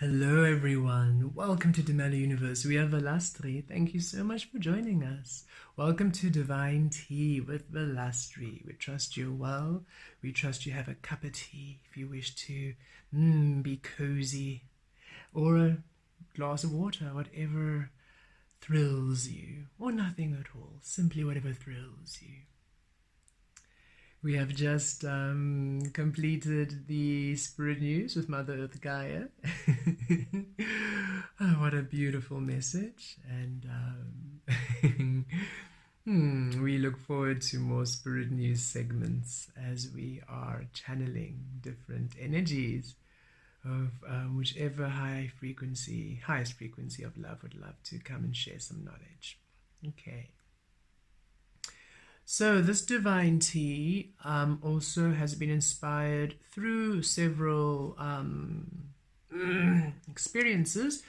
Hello everyone, welcome to Demelo Universe. We are Vel'Astri. Thank you so much for joining us. Welcome to Divine Tea with Vel'Astri. We trust you're well. We trust you have a cup of tea if you wish to be cozy, or a glass of water, whatever thrills you, or nothing at all, simply whatever thrills you. We have just completed the Spirit News with Mother Earth Gaia. Oh, what a beautiful message. And we look forward to more Spirit News segments as we are channeling different energies of whichever highest frequency of love would love to come and share some knowledge. Okay. So this divine tea also has been inspired through several experiences,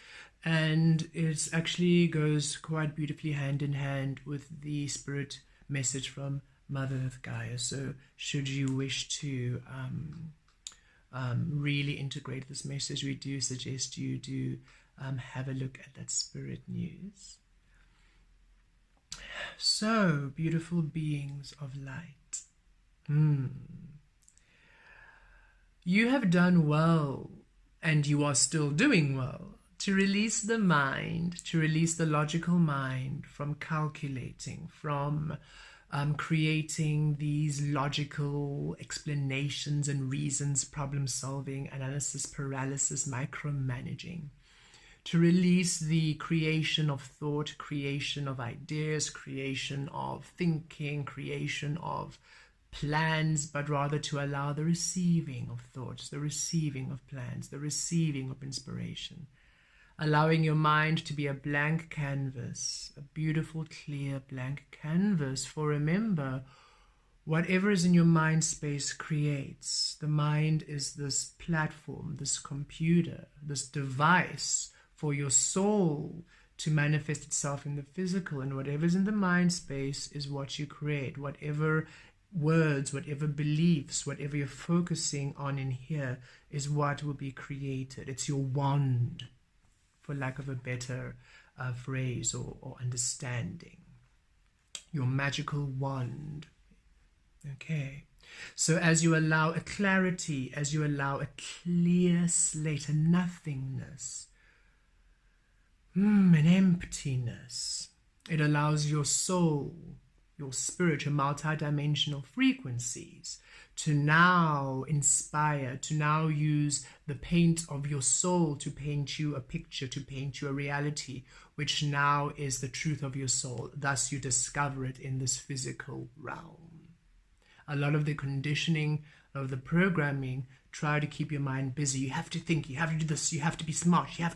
and it actually goes quite beautifully hand in hand with the spirit message from Mother Earth Gaia. So should you wish to really integrate this message, we do suggest you do have a look at that Spirit News. So, beautiful beings of light, you have done well, and you are still doing well, to release the mind, to release the logical mind from calculating, from creating these logical explanations and reasons, problem solving, analysis paralysis, micromanaging. To release the creation of thought, creation of ideas, creation of thinking, creation of plans, but rather to allow the receiving of thoughts, the receiving of plans, the receiving of inspiration. Allowing your mind to be a blank canvas, a beautiful, clear, blank canvas. For remember, whatever is in your mind space creates. The mind is this platform, this computer, this device for your soul to manifest itself in the physical, and whatever's in the mind space is what you create. Whatever words, whatever beliefs, whatever you're focusing on in here is what will be created. It's your wand, for lack of a better phrase or understanding. Your magical wand. Okay. So as you allow a clarity, as you allow a clear slate, a nothingness, an emptiness, it allows your soul, your spirit, your multidimensional frequencies to now inspire, to now use the paint of your soul to paint you a picture, to paint you a reality, which now is the truth of your soul. Thus you discover it in this physical realm. A lot of the conditioning, of the programming, try to keep your mind busy. You have to think, you have to do this, you have to be smart, you have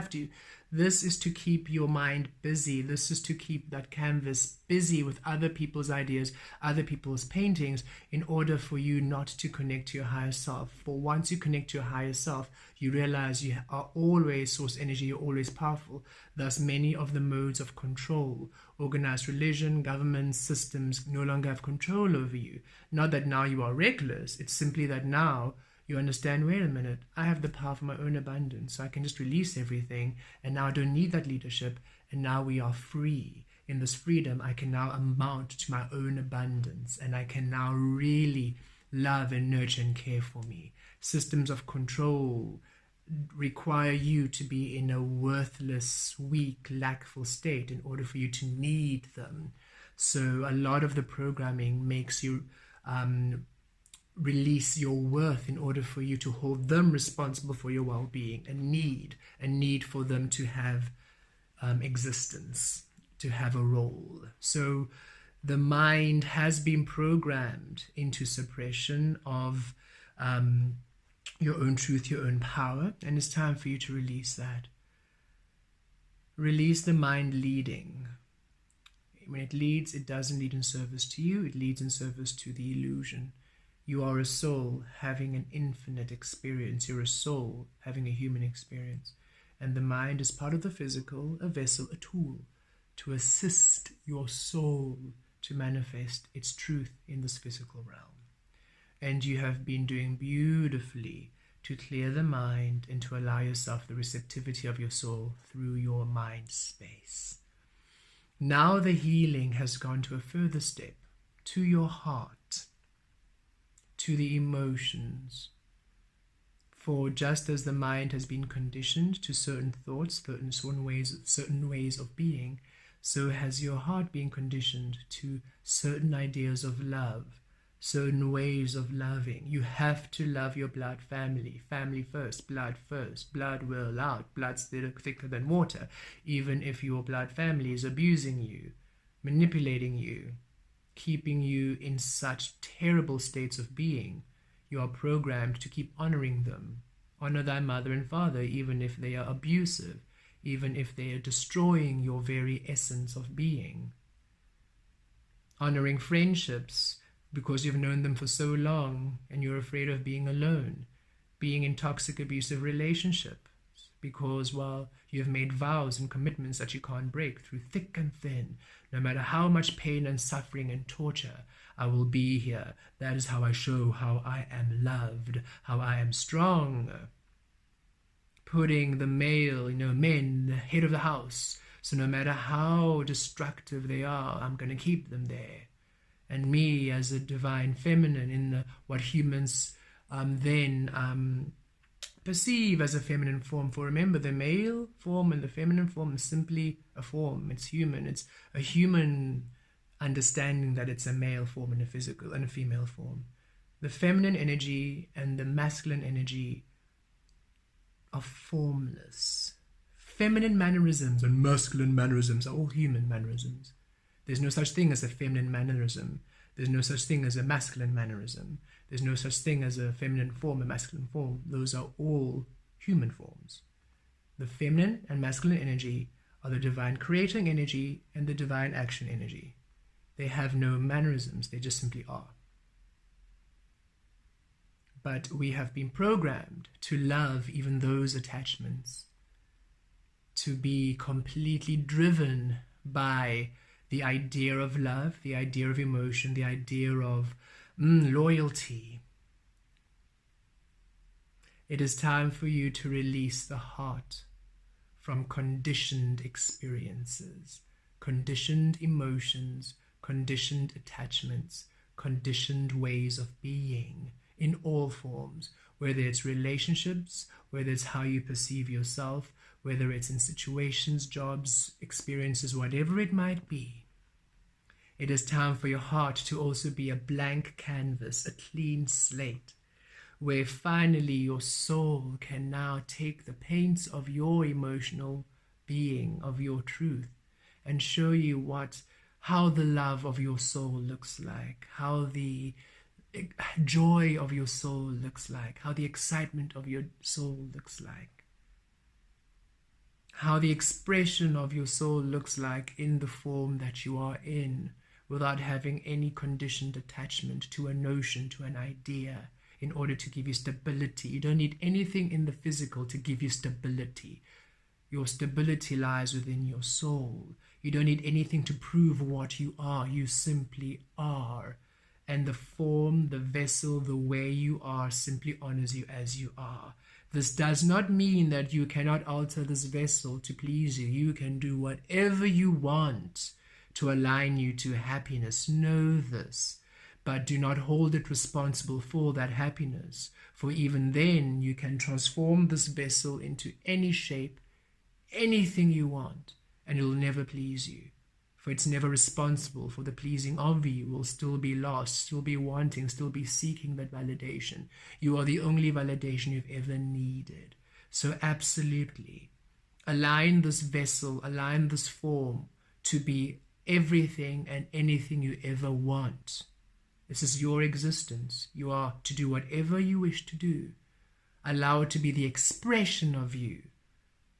to. This is to keep your mind busy. This is to keep that canvas busy with other people's ideas, other people's paintings, in order for you not to connect to your higher self. For once you connect to your higher self, you realize you are always source energy, you're always powerful. Thus, many of the modes of control, organized religion, government systems, no longer have control over you. Not that now you are reckless, it's simply that now you understand, wait a minute, I have the power of my own abundance, so I can just release everything, and now I don't need that leadership, and now we are free. In this freedom, I can now amount to my own abundance, and I can now really love and nurture and care for me. Systems of control require you to be in a worthless, weak, lackful state in order for you to need them. So a lot of the programming makes you release your worth in order for you to hold them responsible for your well-being, a need for them to have existence, to have a role. So the mind has been programmed into suppression of your own truth, your own power, and it's time for you to release that. Release the mind leading. When it leads, it doesn't lead in service to you, it leads in service to the illusion. You are a soul having an infinite experience. You're a soul having a human experience. And the mind is part of the physical, a vessel, a tool to assist your soul to manifest its truth in this physical realm. And you have been doing beautifully to clear the mind and to allow yourself the receptivity of your soul through your mind space. Now the healing has gone to a further step, to your heart, to the emotions. For just as the mind has been conditioned to certain thoughts, certain ways of being, so has your heart been conditioned to certain ideas of love, certain ways of loving. You have to love your blood family. Family first, blood will out, blood's thicker than water. Even if your blood family is abusing you, manipulating you, keeping you in such terrible states of being, you are programmed to keep honoring them. Honor thy mother and father, even if they are abusive, even if they are destroying your very essence of being. Honoring friendships, because you've known them for so long and you're afraid of being alone. Being in toxic, abusive relationships, because, well, you've made vows and commitments that you can't break through thick and thin. No matter how much pain and suffering and torture, I will be here. That is how I show how I am loved, how I am strong. Putting the male, men, the head of the house. So no matter how destructive they are, I'm going to keep them there. And me as a divine feminine in what humans then perceive as a feminine form. For remember, the male form and the feminine form is simply a form. It's human. It's a human understanding that it's a male form and a physical and a female form. The feminine energy and the masculine energy are formless. Feminine mannerisms and masculine mannerisms are all human mannerisms. There's no such thing as a feminine mannerism. There's no such thing as a masculine mannerism. There's no such thing as a feminine form, a masculine form. Those are all human forms. The feminine and masculine energy are the divine creating energy and the divine action energy. They have no mannerisms. They just simply are. But we have been programmed to love even those attachments, to be completely driven by the idea of love, the idea of emotion, the idea of loyalty. It is time for you to release the heart from conditioned experiences, conditioned emotions, conditioned attachments, conditioned ways of being in all forms, whether it's relationships, whether it's how you perceive yourself, whether it's in situations, jobs, experiences, whatever it might be. It is time for your heart to also be a blank canvas, a clean slate, where finally your soul can now take the paints of your emotional being, of your truth, and show you how the love of your soul looks like, how the joy of your soul looks like, how the excitement of your soul looks like, how the expression of your soul looks like in the form that you are in, without having any conditioned attachment to a notion, to an idea, in order to give you stability. You don't need anything in the physical to give you stability. Your stability lies within your soul. You don't need anything to prove what you are. You simply are. And the form, the vessel, the way you are simply honors you as you are. This does not mean that you cannot alter this vessel to please you. You can do whatever you want to align you to happiness. Know this, but do not hold it responsible for that happiness. For even then, you can transform this vessel into any shape, anything you want, and it will never please you. For it's never responsible for the pleasing of you. Will still be lost, still be wanting, still be seeking that validation. You are the only validation you've ever needed. So absolutely, align this vessel, align this form to be everything and anything you ever want. This is your existence. You are to do whatever you wish to do. Allow it to be the expression of you,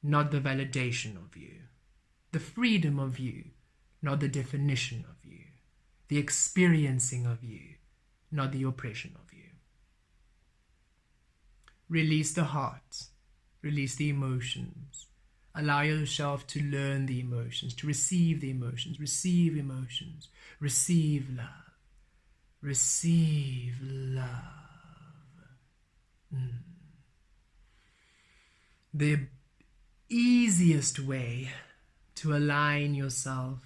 not the validation of you. The freedom of you, not the definition of you. The experiencing of you, not the oppression of you. Release the heart. Release the emotions. Allow yourself to learn the emotions, to receive the emotions. Receive emotions. Receive love. Receive love. The easiest way to align yourself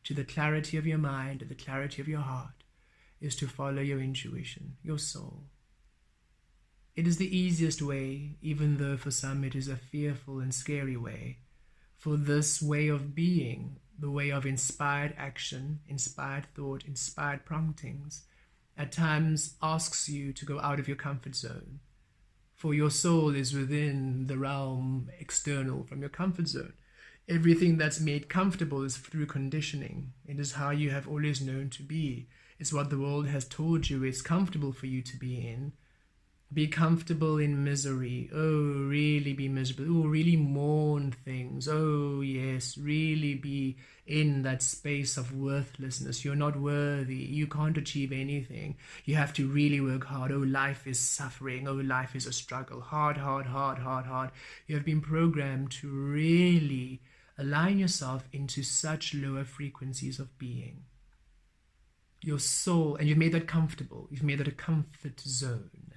to the clarity of your mind and the clarity of your heart is to follow your intuition, your soul. It is the easiest way, even though for some it is a fearful and scary way. For this way of being, the way of inspired action, inspired thought, inspired promptings, at times asks you to go out of your comfort zone. For your soul is within the realm external from your comfort zone. Everything that's made comfortable is through conditioning. It is how you have always known to be. It's what the world has told you it's comfortable for you to be in. Be comfortable in misery. Oh, really be miserable. Oh, really mourn things. Oh, yes, really be in that space of worthlessness. You're not worthy. You can't achieve anything. You have to really work hard. Oh, life is suffering. Oh, life is a struggle. Hard, hard, hard, hard, hard. You have been programmed to really align yourself into such lower frequencies of being. Your soul, and you've made that comfortable. You've made that a comfort zone.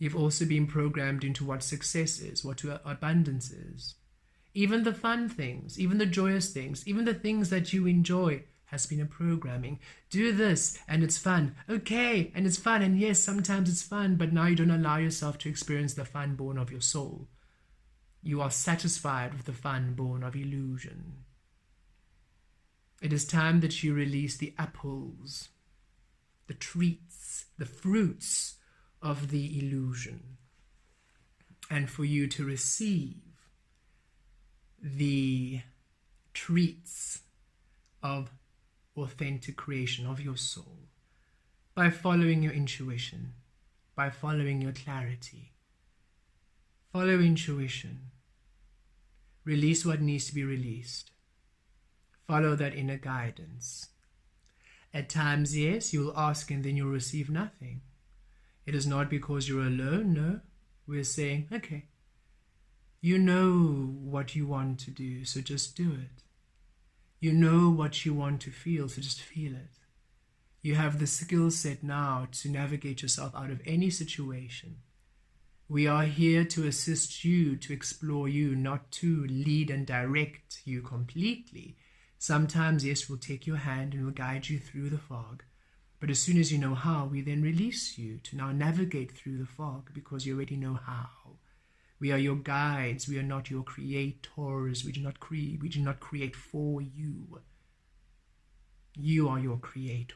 You've also been programmed into what success is, what abundance is. Even the fun things, even the joyous things, even the things that you enjoy has been a programming. Do this and it's fun. Okay, and it's fun. And yes, sometimes it's fun, but now you don't allow yourself to experience the fun born of your soul. You are satisfied with the fun born of illusion. It is time that you release the apples, the treats, the fruits of the illusion, and for you to receive the treats of authentic creation of your soul by following your intuition, by following your clarity. Follow intuition. Release what needs to be released. Follow that inner guidance. At times, yes, you'll ask and then you'll receive nothing. It is not because you're alone, no. We're saying, okay, you know what you want to do, so just do it. You know what you want to feel, so just feel it. You have the skill set now to navigate yourself out of any situation. We are here to assist you, to explore you, not to lead and direct you completely. Sometimes, yes, we'll take your hand and we'll guide you through the fog. But as soon as you know how, we then release you to now navigate through the fog because you already know how. We are your guides. We are not your creators. We do not create for you. You are your creator.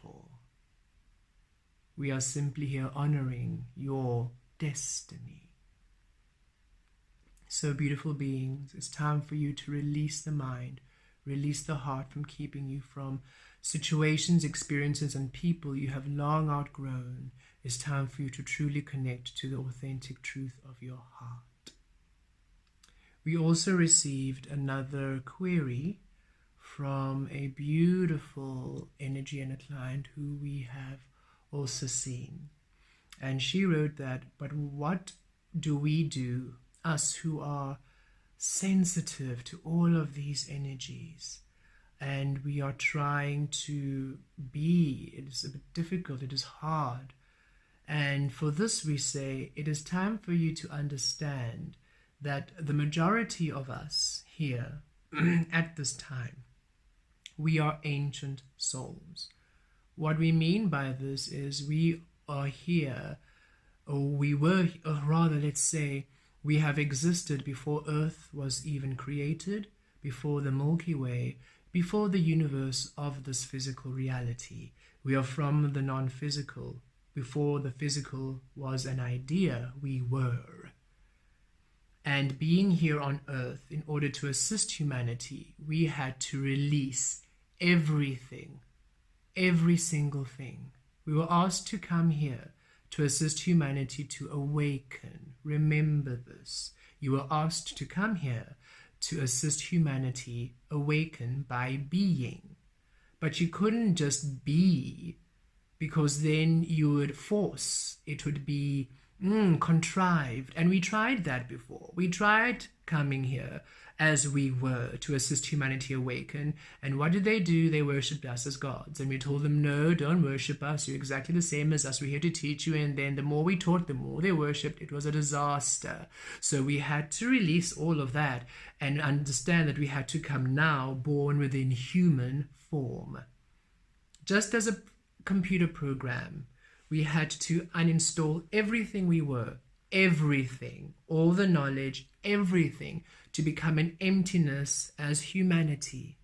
We are simply here honoring your destiny. So beautiful beings, it's time for you to release the mind, release the heart from keeping you from situations, experiences, and people you have long outgrown. It's time for you to truly connect to the authentic truth of your heart. We also received another query from a beautiful energy and a client who we have also seen. And she wrote that, but what do we do, us who are sensitive to all of these energies? And we are trying to be, it is a bit difficult, it is hard. And for this we say, it is time for you to understand that the majority of us here at this time, we are ancient souls. What we mean by this is we are here, or we were, or rather let's say, we have existed before Earth was even created, before the Milky Way, before the universe of this physical reality. We are from the non-physical. Before the physical was an idea, we were. And being here on Earth, in order to assist humanity, we had to release everything, every single thing. We were asked to come here to assist humanity to awaken. Remember this. You were asked to come here to assist humanity awaken by being. But you couldn't just be, because then you would force. It would be contrived. And we tried that before. We tried coming here as we were to assist humanity awaken. And what did they do? They worshipped us as gods. And we told them, no, don't worship us. You're exactly the same as us. We're here to teach you. And then the more we taught, the more they worshipped. It was a disaster. So we had to release all of that and understand that we had to come now born within human form. Just as a computer program, we had to uninstall everything we were, everything, all the knowledge, everything, to become an emptiness as humanity.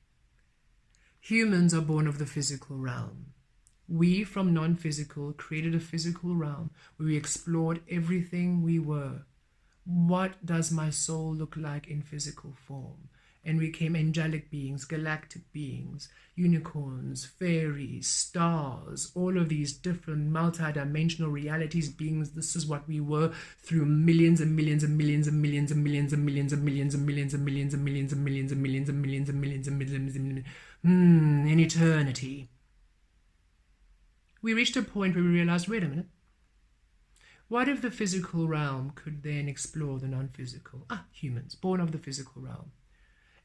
Humans are born of the physical realm. We, from non-physical, created a physical realm where we explored everything we were. What does my soul look like in physical form? And we became angelic beings, galactic beings, unicorns, fairies, stars, all of these different multi-dimensional realities, beings. This is what we were through millions and millions and millions and millions and millions and millions and millions and millions and millions and millions and millions and millions and millions and millions and millions and millions in eternity. We reached a point where we realized, wait a minute, what if the physical realm could then explore the non-physical? Humans, born of the physical realm.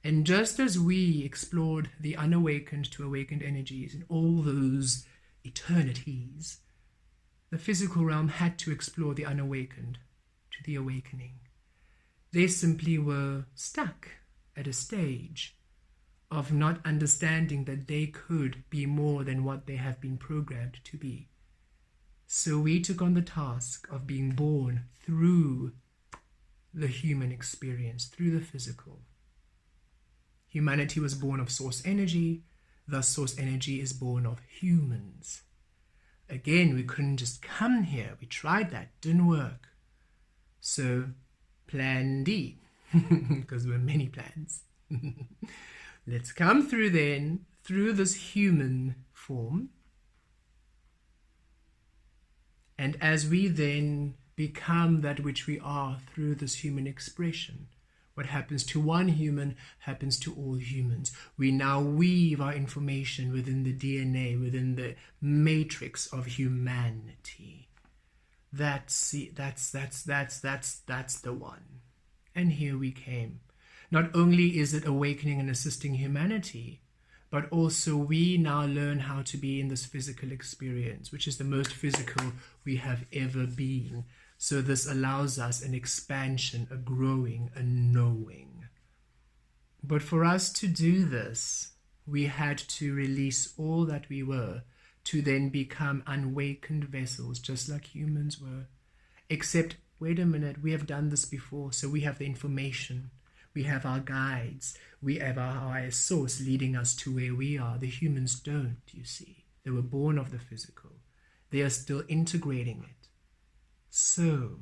And just as we explored the unawakened to awakened energies in all those eternities, the physical realm had to explore the unawakened to the awakening. They simply were stuck at a stage of not understanding that they could be more than what they have been programmed to be. So we took on the task of being born through the human experience, through the physical. Humanity was born of source energy, thus source energy is born of humans. Again, we couldn't just come here. We tried that, didn't work. So, plan D, because there were many plans. Let's come through then, through this human form. And as we then become that which we are through this human expression, what happens to one human happens to all humans. We now weave our information within the DNA, within the matrix of humanity. That's the one. And here we came. Not only is it awakening and assisting humanity, but also we now learn how to be in this physical experience, which is the most physical we have ever been. So this allows us an expansion, a growing, a knowing. But for us to do this, we had to release all that we were to then become unawakened vessels, just like humans were. Except, wait a minute, we have done this before, so we have the information. We have our guides. We have our source leading us to where we are. The humans don't, you see. They were born of the physical. They are still integrating it. So,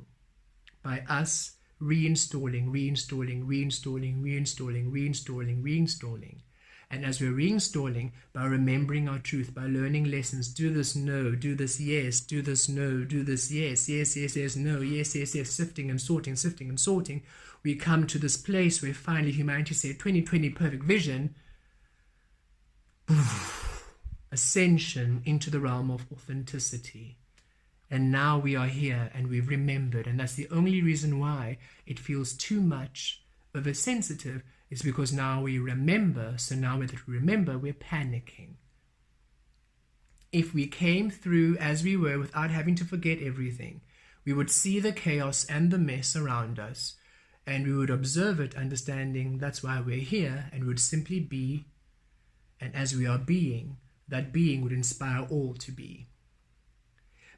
by us reinstalling, and as we're reinstalling, by remembering our truth, by learning lessons, do this, no, do this, yes, do this, no, do this, yes, yes, yes, yes, no, yes, yes, yes, sifting and sorting, we come to this place where finally humanity said, 2020 perfect vision, ascension into the realm of authenticity. And now we are here and we've remembered, and that's the only reason why it feels too much oversensitive, is because now we remember. So now that we remember, we're panicking. If we came through as we were without having to forget everything, we would see the chaos and the mess around us, and we would observe it, understanding that's why we're here, and we would simply be. And as we are being, that being would inspire all to be.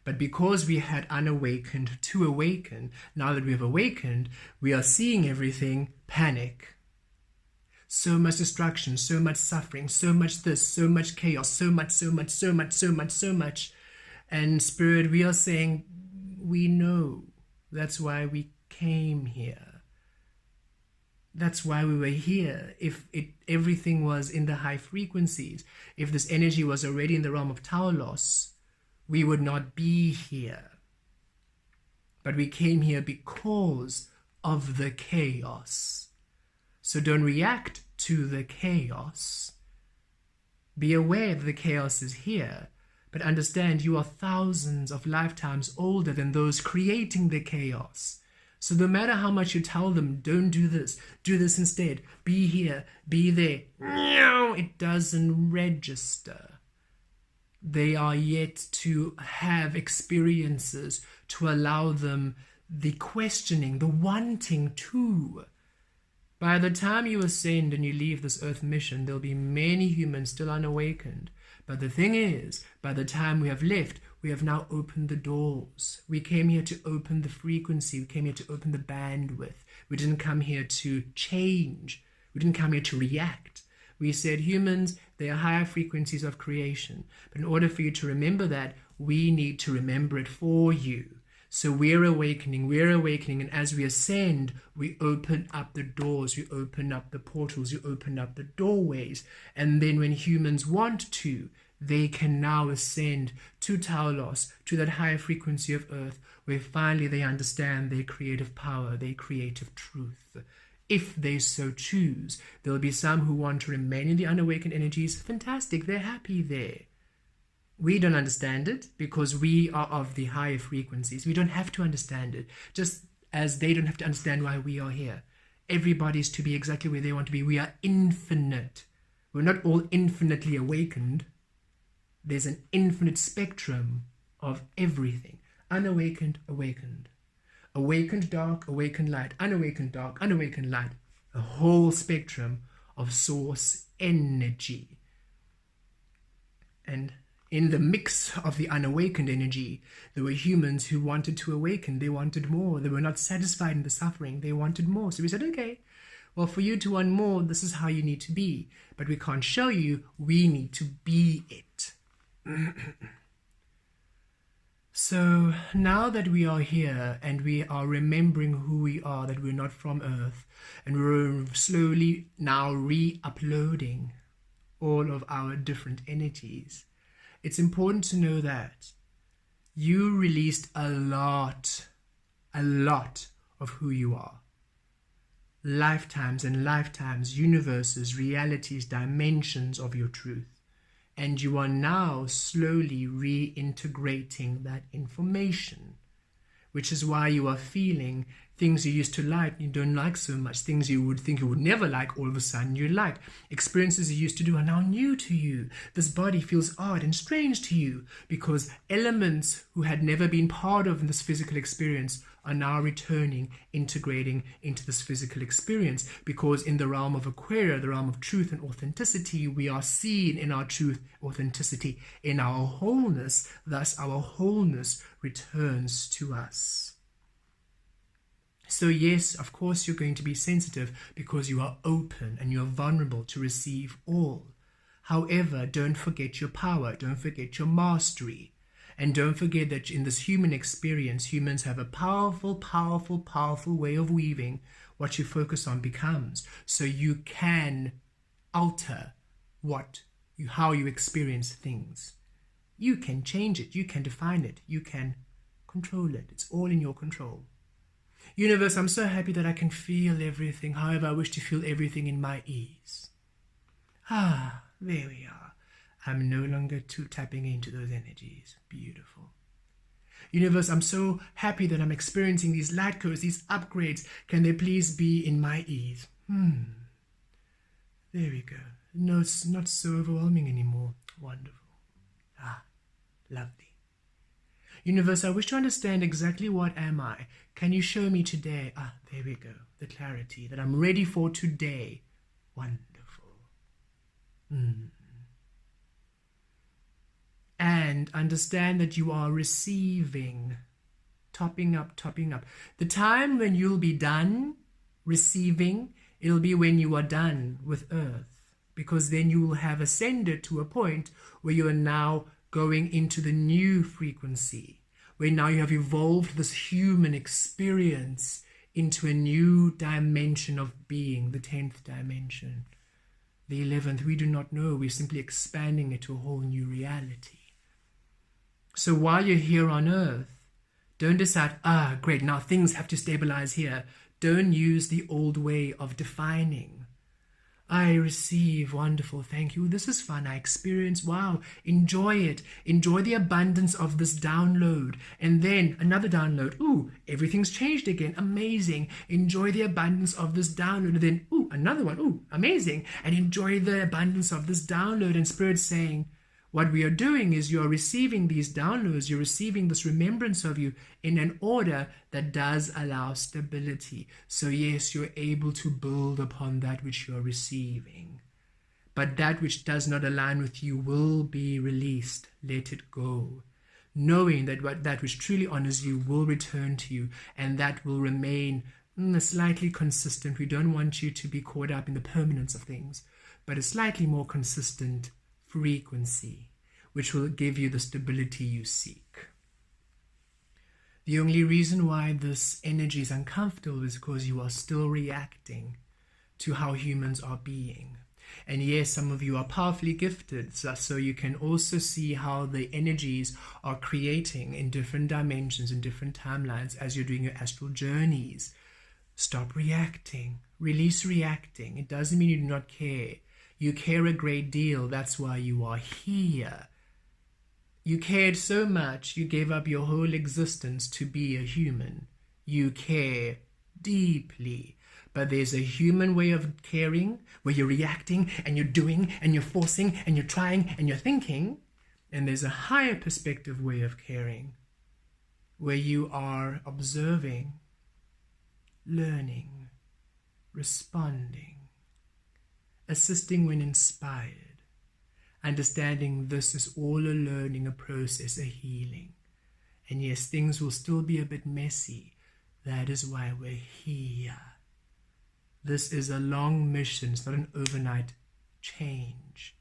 But because we had unawakened to awaken, now that we have awakened, we are seeing everything, panic. So much destruction, so much suffering, so much this, so much chaos, so much. And Spirit, we are saying, we know. That's why we came here. That's why we were here. If everything was in the high frequencies, if this energy was already in the realm of Taurus, we would not be here. But we came here because of the chaos. So don't react to the chaos. Be aware that the chaos is here, But understand, you are thousands of lifetimes older than those creating the chaos. So no matter how much you tell them, don't do this instead, be here, be there, no, it doesn't register. They are yet to have experiences to allow them the questioning, the wanting to. By the time you ascend and you leave this earth mission, there'll be many humans still unawakened. But the thing is, by the time we have left, we have now opened the doors. We came here to open the frequency. We came here to open the bandwidth. We didn't come here to change. We didn't come here to react. We said humans, they are higher frequencies of creation. But in order for you to remember that, we need to remember it for you. So we're awakening, and as we ascend, we open up the doors, we open up the portals, we open up the doorways. And then when humans want to, they can now ascend to Taulos, to that higher frequency of earth, where finally they understand their creative power, their creative truth. If they so choose, there'll be some who want to remain in the unawakened energies. Fantastic, they're happy there. We don't understand it because we are of the higher frequencies. We don't have to understand it, just as they don't have to understand why we are here. Everybody's to be exactly where they want to be. We are infinite. We're not all infinitely awakened. There's an infinite spectrum of everything. Unawakened, awakened. Awakened dark, awakened light. Unawakened dark, unawakened light. A whole spectrum of source energy. And in the mix of the unawakened energy, there were humans who wanted to awaken. They wanted more. They were not satisfied in the suffering. They wanted more. So we said, okay, well, for you to want more, this is how you need to be. But we can't show you. We need to be it. So now that we are here and we are remembering who we are, that we're not from Earth, and we're slowly now re-uploading all of our different energies, it's important to know that you released a lot of who you are. Lifetimes and lifetimes, universes, realities, dimensions of your truth. And you are now slowly reintegrating that information, which is why you are feeling things you used to like, you don't like so much, things you would think you would never like, all of a sudden you like. Experiences you used to do are now new to you. This body feels odd and strange to you because elements who had never been part of this physical experience are now returning, integrating into this physical experience, because in the realm of Aquaria, the realm of truth and authenticity, we are seen in our truth, authenticity, in our wholeness. Thus our wholeness returns to us. So yes, of course you're going to be sensitive because you are open and you are vulnerable to receive all. However, don't forget your power, don't forget your mastery. And don't forget that in this human experience, humans have a powerful, powerful, powerful way of weaving. What you focus on becomes. So you can alter how you experience things. You can change it, you can define it, you can control it. It's all in your control. Universe, I'm so happy that I can feel everything. However, I wish to feel everything in my ease. Ah, there we are. I'm no longer tapping into those energies. Beautiful. Universe, I'm so happy that I'm experiencing these light codes, these upgrades. Can they please be in my ease? There we go. No, it's not so overwhelming anymore. Wonderful. Ah, lovely. Universe, I wish to understand exactly what am I. Can you show me today? Ah, there we go. The clarity that I'm ready for today. Wonderful. And understand that you are receiving, topping up. The time when you'll be done receiving, it'll be when you are done with Earth, because then you will have ascended to a point where you are now going into the new frequency, where now you have evolved this human experience into a new dimension of being, the 10th dimension. The 11th, we do not know. We're simply expanding it to a whole new reality. So while you're here on Earth, don't decide, great, now things have to stabilize here. Don't use the old way of defining. I receive. Wonderful. Thank you. This is fun. I experience. Wow. Enjoy it. Enjoy the abundance of this download. And then another download. Ooh, everything's changed again. Amazing. Enjoy the abundance of this download. And then, ooh, another one. Ooh, amazing. And enjoy the abundance of this download. And Spirit saying, what we are doing is you are receiving these downloads, you're receiving this remembrance of you in an order that does allow stability. So yes, you're able to build upon that which you're receiving. But that which does not align with you will be released. Let it go. Knowing that that which truly honors you will return to you, and that will remain slightly consistent. We don't want you to be caught up in the permanence of things, but a slightly more consistent frequency, which will give you the stability you seek. The only reason why this energy is uncomfortable is because you are still reacting to how humans are being. And yes, some of you are powerfully gifted, so you can also see how the energies are creating in different dimensions, in different timelines as you're doing your astral journeys. Stop reacting. Release reacting. It doesn't mean you do not care. You care a great deal. That's why you are here. You cared so much, you gave up your whole existence to be a human. You care deeply. But there's a human way of caring where you're reacting and you're doing and you're forcing and you're trying and you're thinking. And there's a higher perspective way of caring where you are observing, learning, responding, assisting when inspired, understanding this is all a learning, a process, a healing. And yes, things will still be a bit messy. That is why we're here. This is a long mission. It's not an overnight change.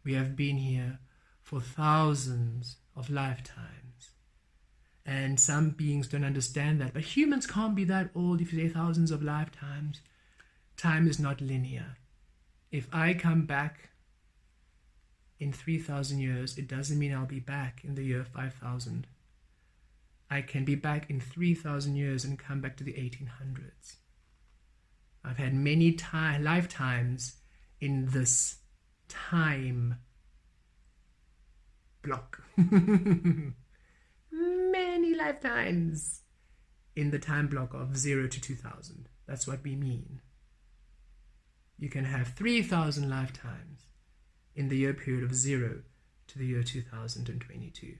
We have been here for thousands of lifetimes. And some beings don't understand that. But humans can't be that old if you say thousands of lifetimes. Time is not linear. If I come back in 3,000 years, it doesn't mean I'll be back in the year 5,000. I can be back in 3,000 years and come back to the 1800s. I've had many lifetimes in this time block. Many lifetimes in the time block of 0 to 2000. That's what we mean. You can have 3,000 lifetimes in the year period of 0 to the year 2022.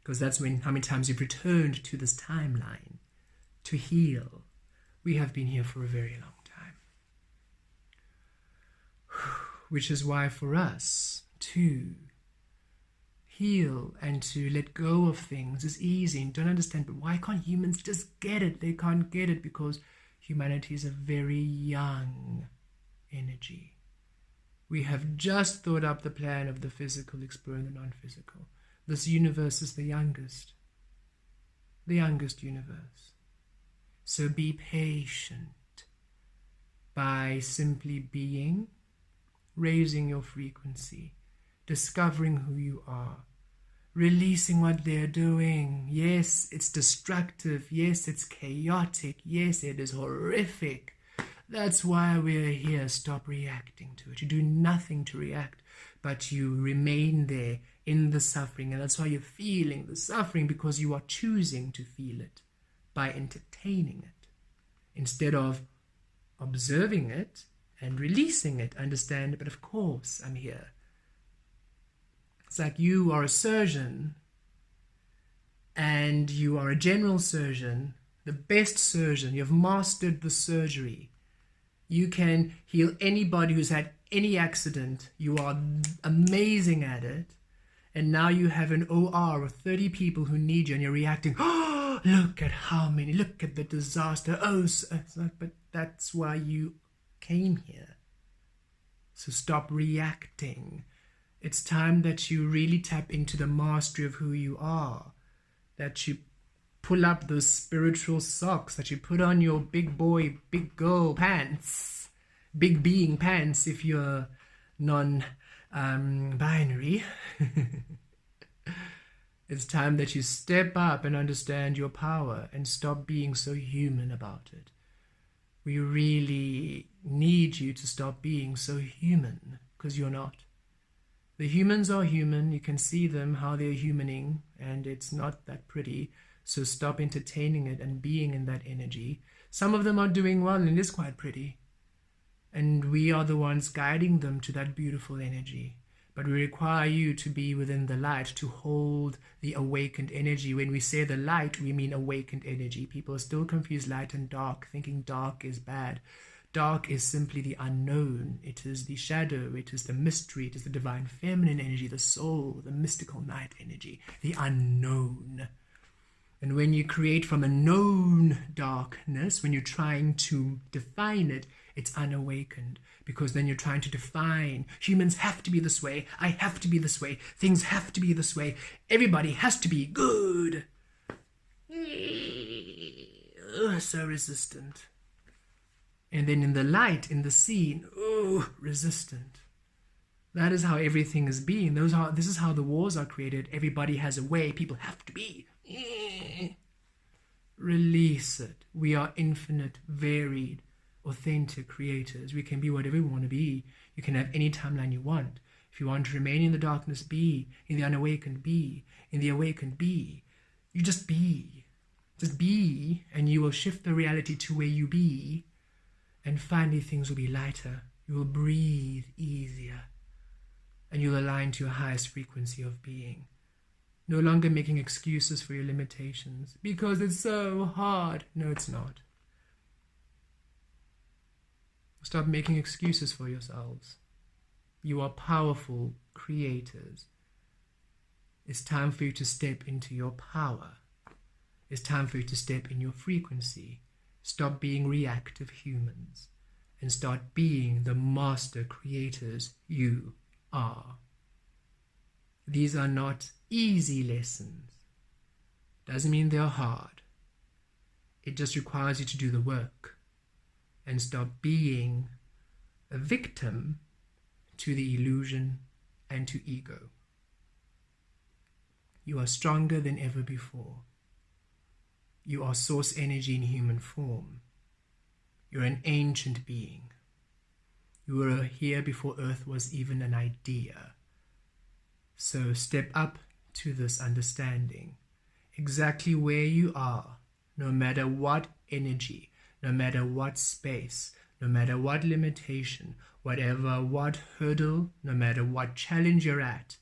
Because that's how many times you've returned to this timeline to heal. We have been here for a very long time. Which is why for us to heal and to let go of things is easy and don't understand. But why can't humans just get it? They can't get it because humanity is a very young energy. We have just thought up the plan of the physical exploring the non-physical. This universe is the youngest universe. So be patient by simply being, raising your frequency, discovering who you are, releasing what they're doing. Yes, it's destructive. Yes, it's chaotic. Yes, it is horrific. That's why we're here. Stop reacting to it. You do nothing to react, but you remain there in the suffering. And that's why you're feeling the suffering, because you are choosing to feel it by entertaining it instead of observing it and releasing it. Understand? But of course, I'm here. It's like you are a surgeon and you are a general surgeon, the best surgeon. You've mastered the surgery. You can heal anybody who's had any accident. You are amazing at it. And now you have an OR of 30 people who need you and you're reacting. Oh, look at how many. Look at the disaster. Oh, but that's why you came here. So stop reacting. It's time that you really tap into the mastery of who you are. That you pull up those spiritual socks, that you put on your big boy, big girl pants, big being pants if you're non-binary. It's time that you step up and understand your power and stop being so human about it. We really need you to stop being so human, because you're not. The humans are human. You can see them, how they're humaning, and it's not that pretty. So stop entertaining it and being in that energy. Some of them are doing well, and it is quite pretty. And we are the ones guiding them to that beautiful energy. But we require you to be within the light, to hold the awakened energy. When we say the light, we mean awakened energy. People still confuse light and dark, thinking dark is bad. Dark is simply the unknown. It is the shadow. It is the mystery. It is the divine feminine energy, the soul, the mystical night energy, the unknown. And when you create from a known darkness, when you're trying to define it, it's unawakened. Because then you're trying to define, humans have to be this way, I have to be this way, things have to be this way, everybody has to be good. So resistant. And then in the light, in the scene, resistant. That is how everything is being. This is how the wars are created. Everybody has a way, people have to be. Release it. We are infinite, varied, authentic creators. We can be whatever we want to be. You can have any timeline you want. If you want to remain in the darkness, be. In the unawakened, be. In the awakened, be. You just be. Just be, and you will shift the reality to where you be, and finally things will be lighter. You will breathe easier, and you'll align to your highest frequency of being. No longer making excuses for your limitations because it's so hard. No, it's not. Stop making excuses for yourselves. You are powerful creators. It's time for you to step into your power. It's time for you to step in your frequency. Stop being reactive humans and start being the master creators you are. These are not easy lessons. Doesn't mean they're hard. It just requires you to do the work and stop being a victim to the illusion and to ego. You are stronger than ever before. You are source energy in human form. You're an ancient being. You were here before Earth was even an idea. So step up to this understanding. Exactly where you are, no matter what energy, no matter what space, no matter what limitation, what hurdle, no matter what challenge you're at,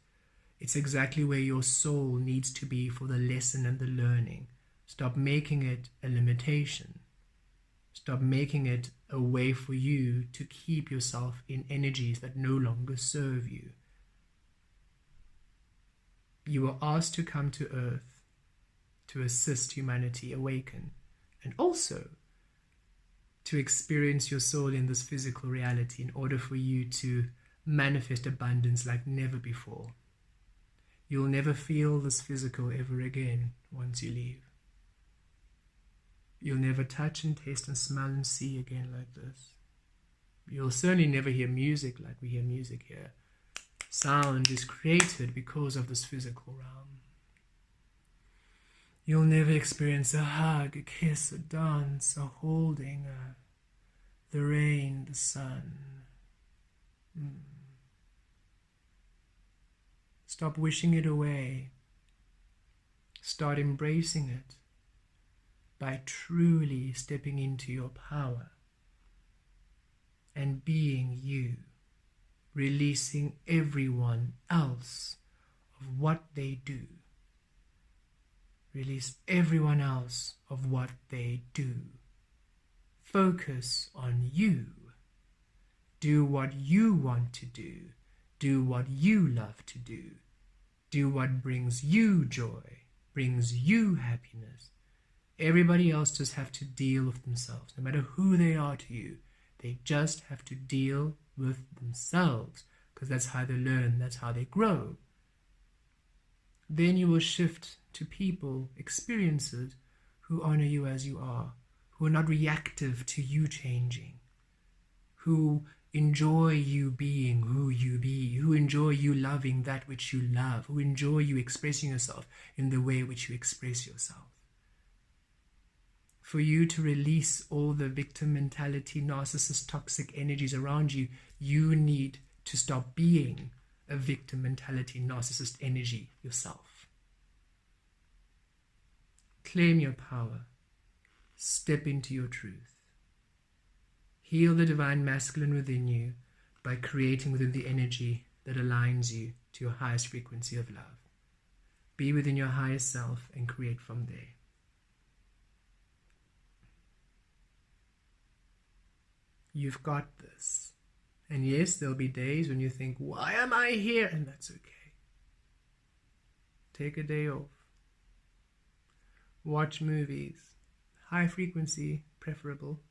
it's exactly where your soul needs to be for the lesson and the learning. Stop making it a limitation. Stop making it a way for you to keep yourself in energies that no longer serve you. You were asked to come to Earth to assist humanity awaken, and also to experience your soul in this physical reality in order for you to manifest abundance like never before. You'll never feel this physical ever again once you leave. You'll never touch and taste and smell and see again like this. You'll certainly never hear music like we hear music here. Sound is created because of this physical realm. You'll never experience a hug, a kiss, a dance, a holding, the rain, the sun. Stop wishing it away. Start embracing it by truly stepping into your power and being you. Releasing everyone else of what they do. Release everyone else of what they do. Focus on you. Do what you want to do. Do what you love to do. Do what brings you joy, brings you happiness. Everybody else just have to deal with themselves, no matter who they are to you. They just have to deal with themselves, because that's how they learn, that's how they grow. Then you will shift to people, experiences, who honor you as you are, who are not reactive to you changing, who enjoy you being who you be, who enjoy you loving that which you love, who enjoy you expressing yourself in the way which you express yourself. For you to release all the victim mentality, narcissist, toxic energies around you, you need to stop being a victim mentality, narcissist energy yourself. Claim your power. Step into your truth. Heal the divine masculine within you by creating within the energy that aligns you to your highest frequency of love. Be within your highest self and create from there. You've got this. And yes, there'll be days when you think, why am I here? And that's okay. Take a day off. Watch movies. High frequency, preferable.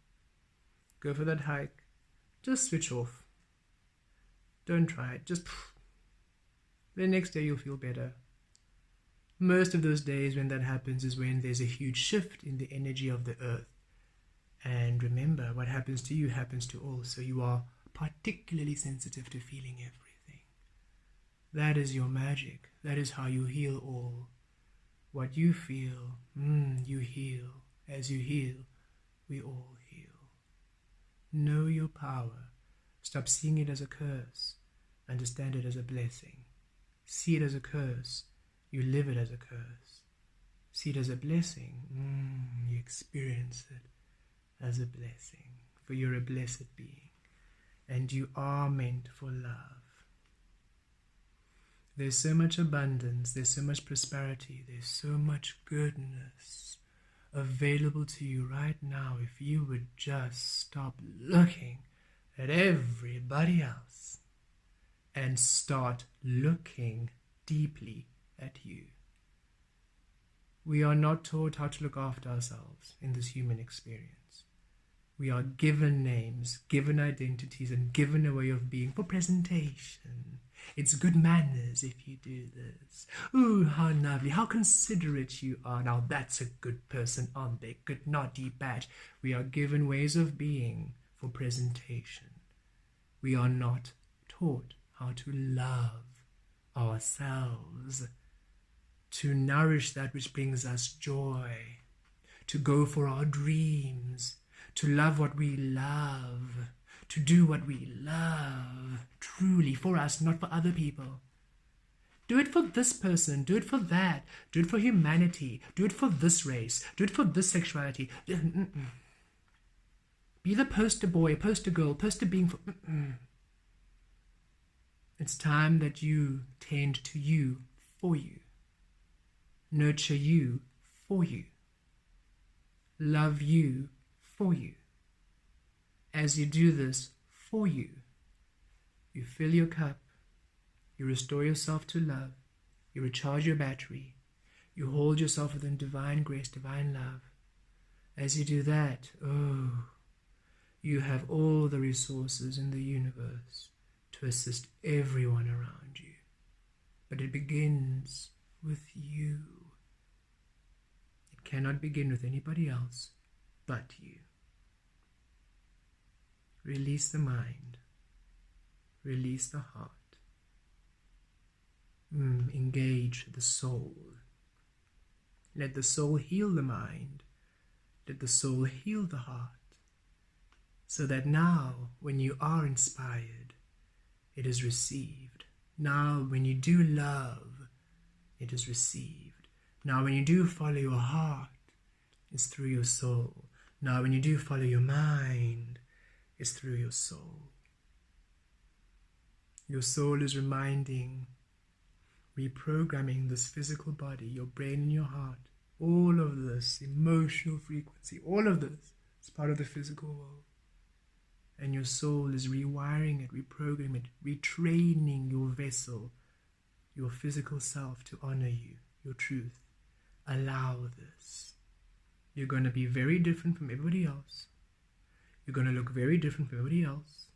Go for that hike. Just switch off. Don't try it. Just the next day you'll feel better. Most of those days when that happens is when there's a huge shift in the energy of the earth. And remember, what happens to you happens to all. So you are particularly sensitive to feeling everything. That is your magic. That is how you heal all. What you feel, you heal. As you heal, we all heal. Know your power. Stop seeing it as a curse. Understand it as a blessing. See it as a curse. You live it as a curse. See it as a blessing. You experience it as a blessing. For you're a blessed being. And you are meant for love. There's so much abundance. There's so much prosperity. There's so much goodness available to you right now if you would just stop looking at everybody else and start looking deeply at you. We are not taught how to look after ourselves in this human experience. We are given names, given identities, and given a way of being for presentation. It's good manners if you do this. Ooh, how lovely, how considerate you are. Now that's a good person, aren't they? Good, naughty, bad. We are given ways of being for presentation. We are not taught how to love ourselves, to nourish that which brings us joy, to go for our dreams, to love what we love, to do what we love, truly for us, not for other people. Do it for this person, do it for that, do it for humanity, do it for this race, do it for this sexuality. Be the poster boy, poster girl, poster being for... It's time that you tend to you for you. Nurture you for you. Love you for you. As you do this for you, you fill your cup, you restore yourself to love, you recharge your battery, you hold yourself within divine grace, divine love. As you do that, you have all the resources in the universe to assist everyone around you. But it begins with you. It cannot begin with anybody else but you. Release the mind. Release the heart. Engage the soul. Let the soul heal the mind. Let the soul heal the heart. So that now, when you are inspired, it is received. Now, when you do love, it is received. Now, when you do follow your heart, it's through your soul. Now, when you do follow your mind, it's through your soul. Your soul is reminding, reprogramming this physical body, your brain and your heart. All of this emotional frequency, all of this is part of the physical world. And your soul is rewiring it, reprogramming it, retraining your vessel, your physical self to honor you, your truth. Allow this. You're going to be very different from everybody else. You're going to look very different from everybody else.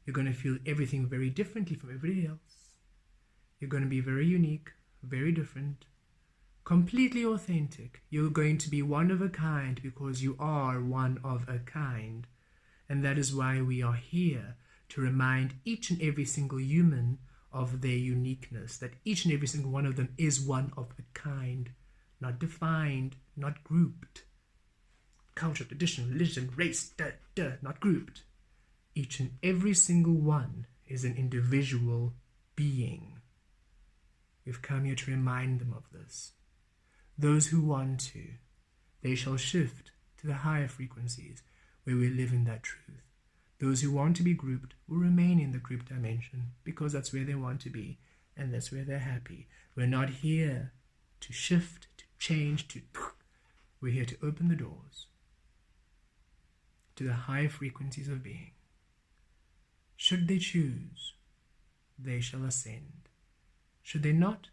You're going to feel everything very differently from everybody else. You're going to be very unique, very different, completely authentic. You're going to be one of a kind because you are one of a kind. And that is why we are here, to remind each and every single human of their uniqueness, that each and every single one of them is one of a kind, not defined, not grouped, culture, tradition, religion, race, not grouped. Each and every single one is an individual being. We've come here to remind them of this. Those who want to, they shall shift to the higher frequencies where we live in that truth. Those who want to be grouped will remain in the group dimension because that's where they want to be and that's where they're happy. We're not here to shift, to change, we're here to open the doors to the higher frequencies of being. Should they choose, they shall ascend. Should they not,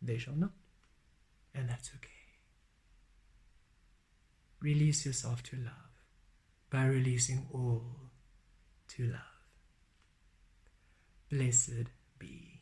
they shall not. And that's okay. Release yourself to love by releasing all to love. Blessed be.